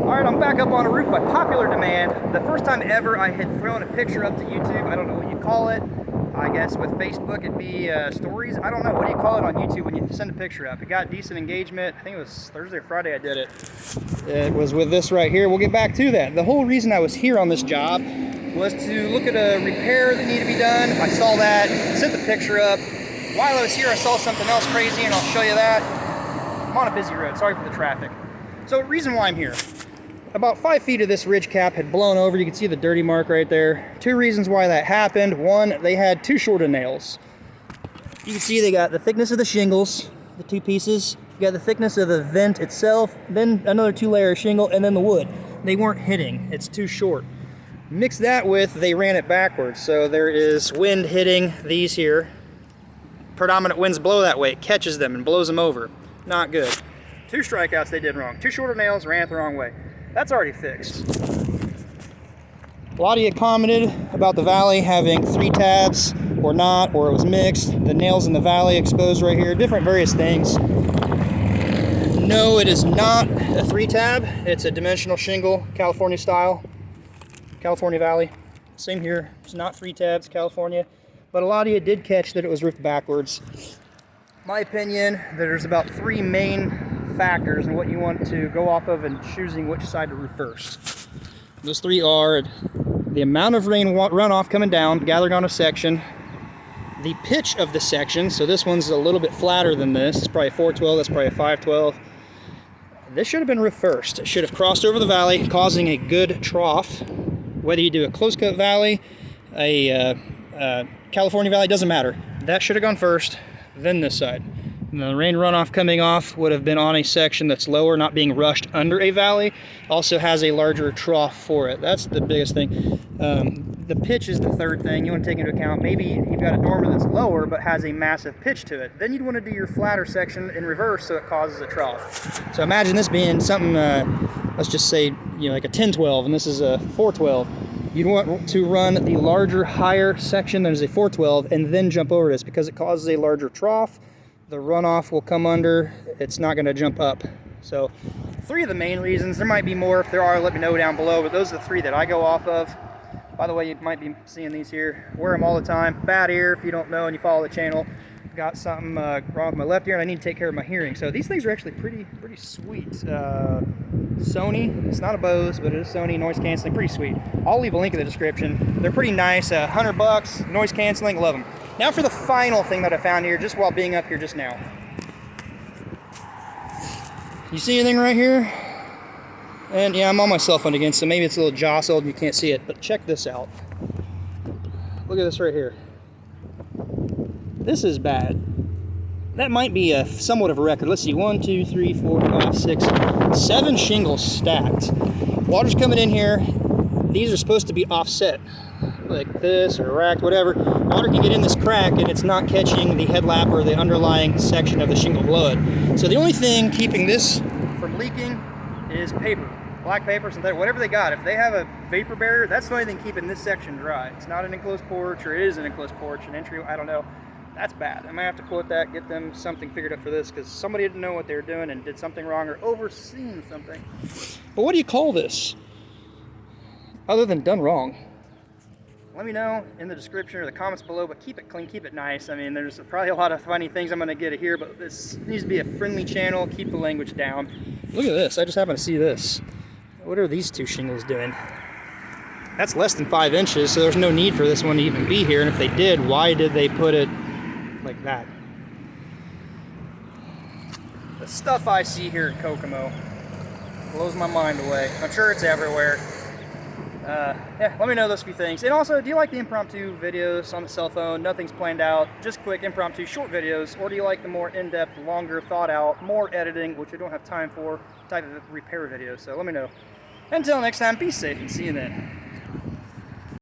Alright, I'm back up on a roof by popular demand. The first time ever I had thrown a picture up to YouTube. I don't know what you call it. I guess with Facebook it'd be stories. I don't know. What do you call it on YouTube when you send a picture up? It got decent engagement. I think it was Thursday or Friday I did it. It was with this right here. We'll get back to that. The whole reason I was here on this job was to look at a repair that needed to be done. I saw that, sent the picture up. While I was here I saw something else crazy and I'll show you that. I'm on a busy road. Sorry for the traffic. So reason why I'm here. About 5 feet of this ridge cap had blown over. You can see the dirty mark right there. Two reasons why that happened. One, they had too short of nails. You can see they got the thickness of the shingles, the two pieces. You got the thickness of the vent itself, then another 2-layer shingle, and then the wood. They weren't hitting. It's too short. Mix that with, they ran it backwards. So there is wind hitting these here. Predominant winds blow that way. It catches them and blows them over. Not good. 2 strikeouts they did wrong. 2 shorter nails, ran it the wrong way. That's already fixed. A lot of you commented about the valley having 3 tabs or not, or it was mixed. The nails in the valley exposed right here, different various things. No, it is not a 3 tab. It's a dimensional shingle, California style, California Valley. Same here, it's not 3 tabs, California. But a lot of you did catch that it was roofed backwards. My opinion, there's about 3 main factors in what you want to go off of and choosing which side to roof first. Those 3 are the amount of rain runoff coming down, gathered on a section, the pitch of the section, so this one's a little bit flatter than this. It's probably a 412, that's probably a 512. This should have been roofed first. It should have crossed over the valley, causing a good trough. Whether you do a close cut valley, a California Valley, doesn't matter. That should have gone first, then this side. And the rain runoff coming off would have been on a section that's lower, not being rushed under a valley. Also has a larger trough for it. That's the biggest thing. The pitch is the third thing you want to take into account. Maybe you've got a dormer that's lower but has a massive pitch to it. Then you'd want to do your flatter section in reverse so it causes a trough. So imagine this being something, let's just say, like a 1012 and this is a 412. You'd want to run the larger, higher section that is a 412 and then jump over this because it causes a larger trough. The runoff will come under, it's not going to jump up. So 3 of the main reasons. There might be more. If there are, let me know down below, but those are the 3 that I go off of. By the way, you might be seeing these here. Wear them all the time. Bad ear, if you don't know and you follow the channel. Got something wrong with my left ear and I need to take care of my hearing. So these things are actually pretty sweet. Sony, it's not a Bose, but it is Sony, noise canceling, pretty sweet. I'll leave a link in the description. They're pretty nice, $100, noise canceling, love them. Now for the final thing that I found here, just while being up here just now. You see anything right here? And yeah, I'm on my cell phone again, so maybe it's a little jostled and you can't see it, but check this out. Look at this right here. This is bad. That might be somewhat of a record. Let's see, 1, 2, 3, 4, 5, 6, 7 shingles stacked. Water's coming in here. These are supposed to be offset, like this or racked, whatever. Water can get in this crack and it's not catching the headlap or the underlying section of the shingle blood. So the only thing keeping this from leaking is paper. Black paper, synthetic, whatever they got. If they have a vapor barrier, that's the only thing keeping this section dry. It's not an enclosed porch, or it is an enclosed porch, an entry, I don't know. That's bad. I might have to quote that, get them something figured out for this, because somebody didn't know what they were doing and did something wrong or overseen something. But what do you call this? Other than done wrong? Let me know in the description or the comments below, but keep it clean, keep it nice. I mean, there's probably a lot of funny things I'm going to get here, but this needs to be a friendly channel. Keep the language down. Look at this. I just happened to see this. What are these 2 shingles doing? That's less than 5 inches, so there's no need for this one to even be here. And if they did, why did they put it like that? The stuff I see here at Kokomo blows my mind away. I'm sure it's everywhere. Yeah, let me know those few things. And also, do you like the impromptu videos on the cell phone? Nothing's planned out, just quick, impromptu, short videos? Or do you like the more in-depth, longer, thought out, more editing, which I don't have time for, type of repair videos? So let me know. Until next time, be safe and see you then.